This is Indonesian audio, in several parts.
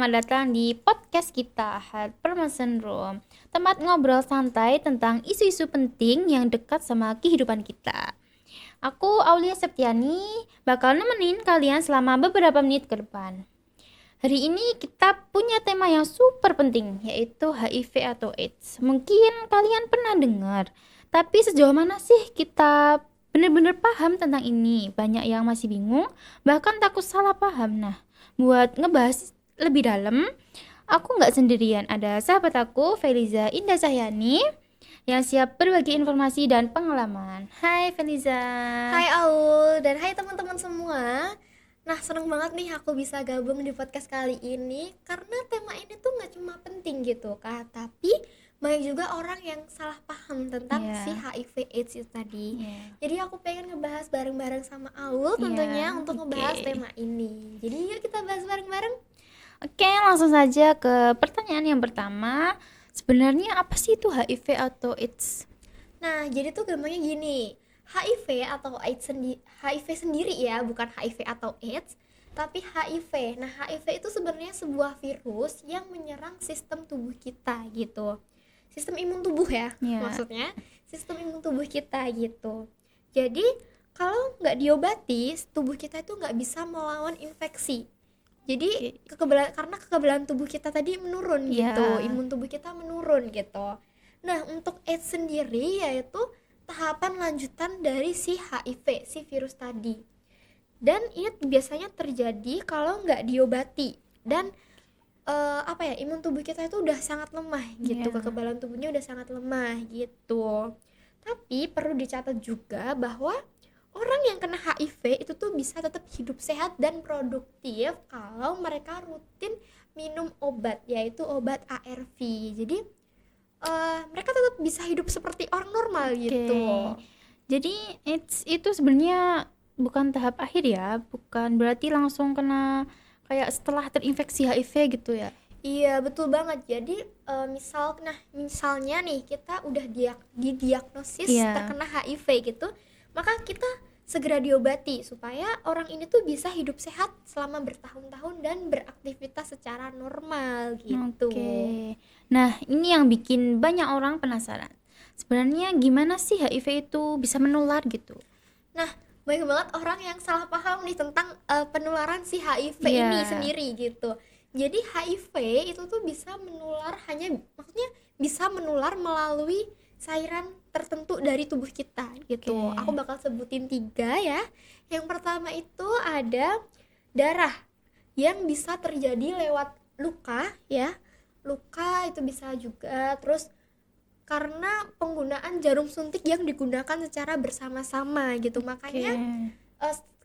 selamat datang di podcast kita Health Promotion Room, tempat ngobrol santai tentang isu-isu penting yang dekat sama kehidupan kita. Aku Aulia Septiani, bakal nemenin kalian selama beberapa menit ke depan. Hari ini kita punya tema yang super penting, yaitu HIV atau AIDS. Mungkin kalian pernah dengar, tapi sejauh mana sih kita benar-benar paham tentang ini? Banyak yang masih bingung, bahkan takut salah paham. Nah, buat ngebahas lebih dalam, aku nggak sendirian. Ada sahabat aku, Feliza Indah Cahyani, yang siap berbagi informasi dan pengalaman. Hai Feliza. Hai Aul, dan hai teman-teman semua. Nah, seneng banget nih aku bisa gabung di podcast kali ini. Karena tema ini tuh gak cuma penting gitu Kak, tapi banyak juga orang yang salah paham tentang si HIV AIDS itu tadi. Jadi aku pengen ngebahas bareng-bareng sama Aul tentunya untuk ngebahas tema ini. Jadi yuk kita bahas bareng-bareng. Oke, langsung saja ke pertanyaan yang pertama. Sebenarnya apa sih itu HIV atau AIDS? Nah, jadi tuh gampangnya gini. HIV atau HIV sendiri ya, bukan HIV atau AIDS, tapi HIV. Nah, HIV itu sebenarnya sebuah virus yang menyerang sistem tubuh kita gitu. Sistem imun tubuh ya, maksudnya sistem imun tubuh kita gitu. Jadi kalau nggak diobati, tubuh kita itu nggak bisa melawan infeksi. Jadi karena kekebalan tubuh kita tadi menurun gitu, imun tubuh kita menurun gitu. Nah, untuk AIDS sendiri yaitu tahapan lanjutan dari si HIV, si virus tadi. Dan ini biasanya terjadi kalau nggak diobati. Dan imun tubuh kita itu udah sangat lemah gitu, kekebalan tubuhnya udah sangat lemah gitu. Tapi perlu dicatat juga bahwa orang yang kena HIV itu tuh bisa tetap hidup sehat dan produktif kalau mereka rutin minum obat, yaitu obat ARV. Jadi mereka tetap bisa hidup seperti orang normal gitu. Jadi AIDS itu sebenarnya bukan tahap akhir ya, bukan berarti langsung kena kayak setelah terinfeksi HIV gitu ya? Iya, betul banget. Jadi misalnya nih kita udah didiagnosis terkena HIV gitu, maka kita segera diobati supaya orang ini tuh bisa hidup sehat selama bertahun-tahun dan beraktivitas secara normal gitu. Nah, ini yang bikin banyak orang penasaran. Sebenarnya gimana sih HIV itu bisa menular gitu? Nah, banyak banget orang yang salah paham nih tentang penularan si HIV ini sendiri gitu. Jadi HIV itu tuh bisa menular maksudnya bisa menular melalui cairan tertentu dari tubuh kita gitu. Aku bakal sebutin 3 ya. Yang pertama itu ada darah yang bisa terjadi lewat luka ya. Luka itu bisa juga, terus karena penggunaan jarum suntik yang digunakan secara bersama-sama gitu. Makanya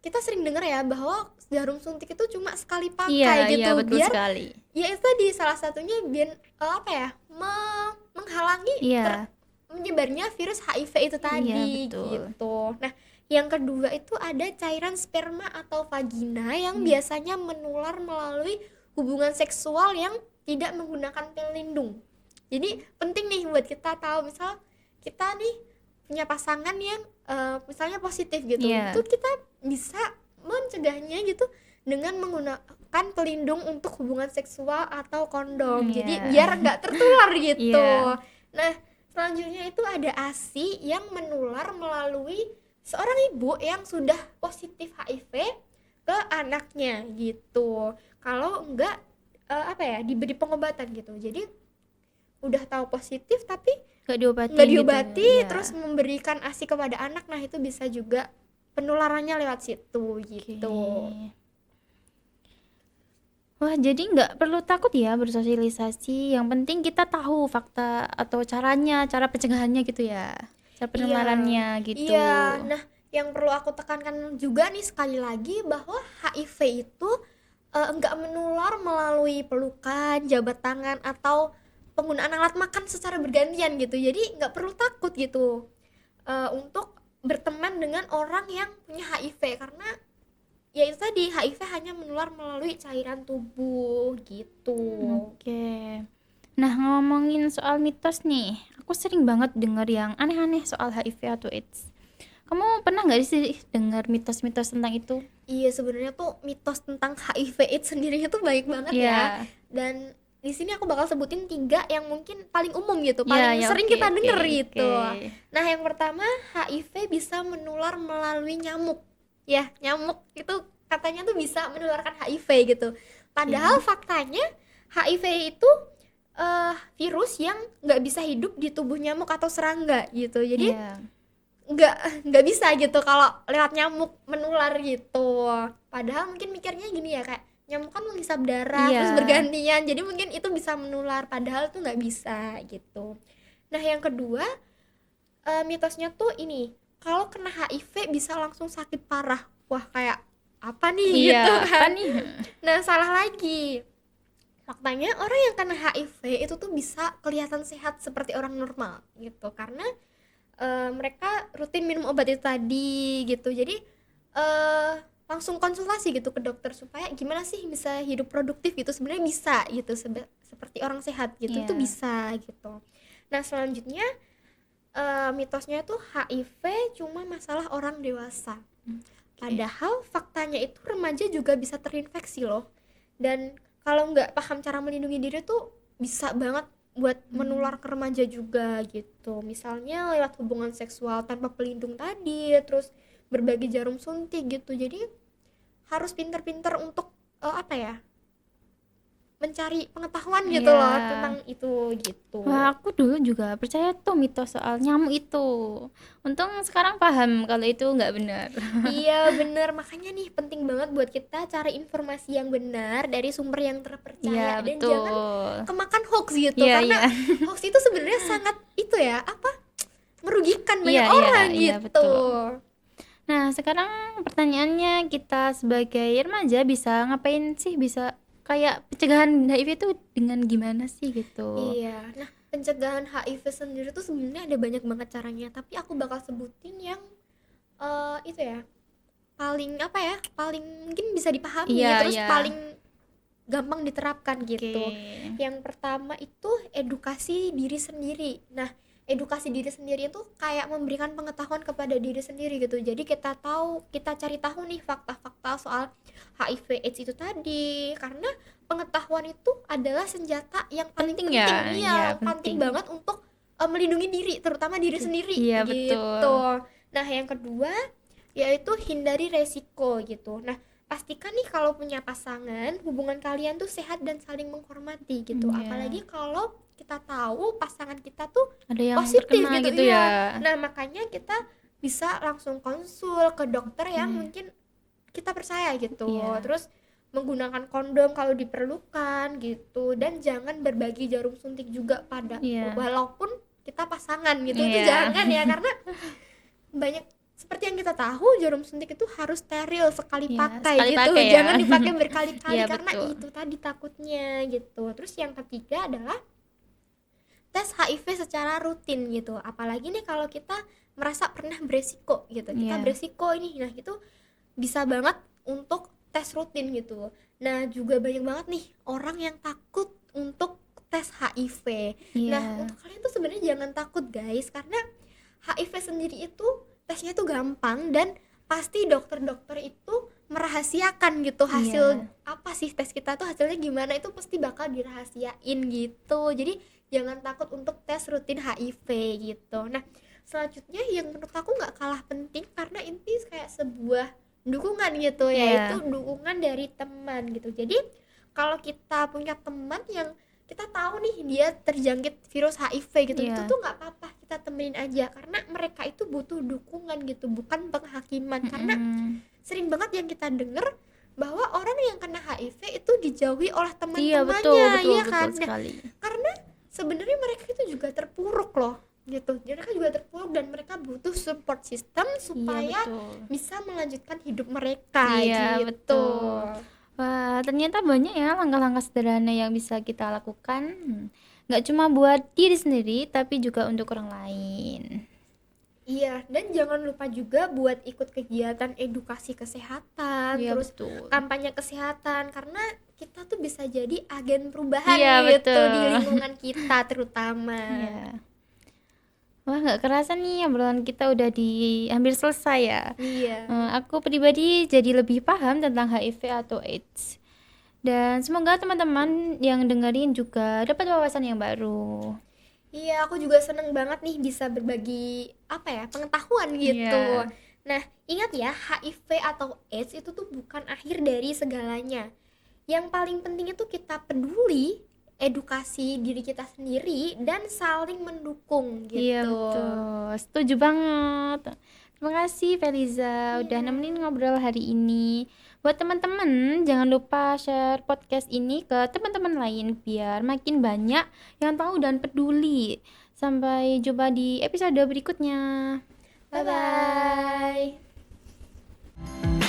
kita sering dengar ya bahwa jarum suntik itu cuma sekali pakai gitu, betul biar sekali. Ya itu tadi salah satunya biar menghalangi menyebarnya virus HIV itu tadi gitu. Nah, yang kedua itu ada cairan sperma atau vagina yang biasanya menular melalui hubungan seksual yang tidak menggunakan pelindung. Jadi penting nih buat kita tahu, misal kita nih punya pasangan yang misalnya positif gitu, itu kita bisa mencegahnya gitu dengan menggunakan pelindung untuk hubungan seksual atau kondom. Jadi biar nggak tertular gitu. Nah, selanjutnya itu ada ASI yang menular melalui seorang ibu yang sudah positif HIV ke anaknya gitu. Kalau enggak diberi pengobatan gitu. Jadi udah tahu positif tapi nggak diobati gitu, terus memberikan ASI kepada anak. Nah, itu bisa juga penularannya lewat situ gitu. Wah, jadi nggak perlu takut ya bersosialisasi. Yang penting kita tahu fakta atau cara pencegahannya gitu ya, cara penularannya gitu. Iya, nah yang perlu aku tekankan juga nih sekali lagi bahwa HIV itu nggak menular melalui pelukan, jabat tangan, atau penggunaan alat makan secara bergantian gitu. Jadi nggak perlu takut gitu untuk berteman dengan orang yang punya HIV, karena ya itu tadi, HIV hanya menular melalui cairan tubuh gitu. Nah, ngomongin soal mitos nih, aku sering banget denger yang aneh-aneh soal HIV atau AIDS. Kamu pernah nggak sih dengar mitos-mitos tentang itu? Iya, sebenarnya tuh mitos tentang HIV/AIDS sendirinya tuh banyak banget ya. Iya. Dan di sini aku bakal sebutin 3 yang mungkin paling umum gitu, Iya, paling ya, sering oke kita oke denger oke. gitu. Nah, yang pertama, HIV bisa menular melalui nyamuk. Ya, nyamuk itu katanya tuh bisa menularkan HIV gitu. Padahal Oke. faktanya HIV itu virus yang nggak bisa hidup di tubuh nyamuk atau serangga gitu. Jadi Iya. nggak bisa gitu kalau lewat nyamuk menular gitu. Padahal mungkin mikirnya gini ya, kayak nyamuk kan menghisap darah Iya. terus bergantian, jadi mungkin itu bisa menular, padahal tuh nggak bisa gitu. Nah, yang kedua, mitosnya tuh ini, kalau kena HIV bisa langsung sakit parah. Wah, kayak apa nih Iya, gitu apa kan. nih? Nah, salah lagi. Faktanya orang yang kena HIV itu tuh bisa kelihatan sehat seperti orang normal gitu, karena mereka rutin minum obat itu tadi gitu. Jadi eh langsung konsultasi gitu ke dokter supaya gimana sih bisa hidup produktif gitu. Sebenarnya bisa gitu, seperti orang sehat gitu, itu Iya. bisa gitu. Nah, selanjutnya mitosnya itu HIV cuma masalah orang dewasa. Oke. Padahal faktanya itu remaja juga bisa terinfeksi loh. Dan kalau nggak paham cara melindungi diri tuh bisa banget buat menular ke remaja juga gitu. Misalnya lewat hubungan seksual tanpa pelindung tadi, terus berbagi jarum suntik gitu. Jadi harus pinter-pinter untuk apa ya? Mencari pengetahuan gitu Iya. loh tentang itu gitu. Wah, aku dulu juga percaya tuh mitos soal nyamuk itu. Untung sekarang paham kalau itu nggak benar. Iya bener, makanya nih penting banget buat kita cari informasi yang benar dari sumber yang Iya, terpercaya, dan jangan betul. kemakan hoax gitu, Iya, karena iya. hoax itu sebenarnya sangat itu ya, apa, merugikan Iya, banyak iya, orang iya, gitu. betul. Nah, sekarang pertanyaannya, kita sebagai remaja bisa ngapain sih? Bisa kayak pencegahan HIV itu dengan gimana sih gitu? Iya, nah pencegahan HIV sendiri tuh sebenarnya ada banyak banget caranya, tapi aku bakal sebutin yang itu ya, paling apa ya, paling mungkin bisa Iya, dipahami terus iya. paling gampang diterapkan Oke. gitu. Yang pertama itu edukasi diri sendiri. Nah, edukasi diri sendiri itu kayak memberikan pengetahuan kepada diri sendiri gitu. Jadi kita tahu, kita cari tahu nih fakta-fakta soal HIV/AIDS itu tadi, karena pengetahuan itu adalah senjata yang paling Penting ya? penting, Iya, iya, penting penting. banget untuk melindungi diri, terutama diri sendiri Iya, betul. gitu. Nah, yang kedua yaitu hindari resiko gitu. Nah, pastikan nih kalau punya pasangan, hubungan kalian tuh sehat dan saling menghormati gitu. Iya. Apalagi kalau kita tahu pasangan kita tuh Ada yang positif terkena gitu, gitu iya. ya? Nah, makanya kita bisa langsung konsul ke dokter yang Oke. mungkin kita percaya gitu. Iya. Terus menggunakan kondom kalau diperlukan gitu, dan jangan berbagi jarum suntik juga pada Iya. walaupun kita pasangan gitu. Itu Iya. jangan ya, karena banyak, seperti yang kita tahu jarum suntik itu harus steril sekali Iya, pakai sekali gitu, pakai ya. jangan dipakai berkali-kali Iya, karena betul. itu tadi takutnya gitu. Terus yang ketiga adalah tes HIV secara rutin gitu, apalagi nih kalau kita merasa pernah beresiko gitu, kita Iya. beresiko ini, nah itu bisa banget untuk tes rutin gitu. Nah, juga banyak banget nih orang yang takut untuk tes HIV. Nah, Iya. untuk kalian tuh sebenarnya jangan takut guys, karena HIV sendiri itu tesnya tuh gampang, dan pasti dokter-dokter itu merahasiakan gitu hasil Iya. apa sih tes kita tuh, hasilnya gimana, itu pasti bakal dirahasiain gitu. Jadi jangan takut untuk tes rutin HIV gitu. Nah, selanjutnya yang menurut aku nggak kalah penting, karena ini kayak sebuah dukungan gitu, yaitu Iya. dukungan dari teman gitu. Jadi kalau kita punya teman yang kita tahu nih dia terjangkit virus HIV gitu, itu Iya. tuh nggak apa-apa, kita temenin aja, karena mereka itu butuh dukungan gitu, bukan penghakiman. Karena Mm-mm. sering banget yang kita denger bahwa orang yang kena HIV itu dijauhi oleh Iya, betul, teman-temannya, betul, ya betul kan. Nah, sekali. karena sebenarnya mereka itu juga terpuruk loh gitu, mereka juga terpuruk dan mereka butuh support system Iya, supaya betul. bisa melanjutkan hidup mereka Iya, gitu. betul. Wah, ternyata banyak ya langkah-langkah sederhana yang bisa kita lakukan. Nggak cuma buat diri sendiri, tapi juga untuk orang lain. Iya, dan jangan lupa juga buat ikut kegiatan edukasi kesehatan, Iya, terus betul. kampanye kesehatan, karena kita tuh bisa jadi agen perubahan Iya, gitu di betul. lingkungan kita terutama. Iya. Wah, nggak kerasa nih obrolan kita udah hampir selesai ya. Iya. Aku pribadi jadi lebih paham tentang HIV atau AIDS. Dan semoga teman-teman yang dengerin juga dapat wawasan yang baru. Iya, aku juga seneng banget nih bisa berbagi apa ya, pengetahuan gitu. Iya. Nah, ingat ya, HIV atau AIDS itu tuh bukan akhir dari segalanya. Yang paling penting itu kita peduli, edukasi diri kita sendiri dan saling mendukung Iya gitu. betul, setuju banget. Terima kasih Feliza udah Iya. nemenin ngobrol hari ini. Buat teman-teman, jangan lupa share podcast ini ke teman-teman lain biar makin banyak yang tahu dan peduli. Sampai jumpa di episode berikutnya. Bye Bye-bye. bye.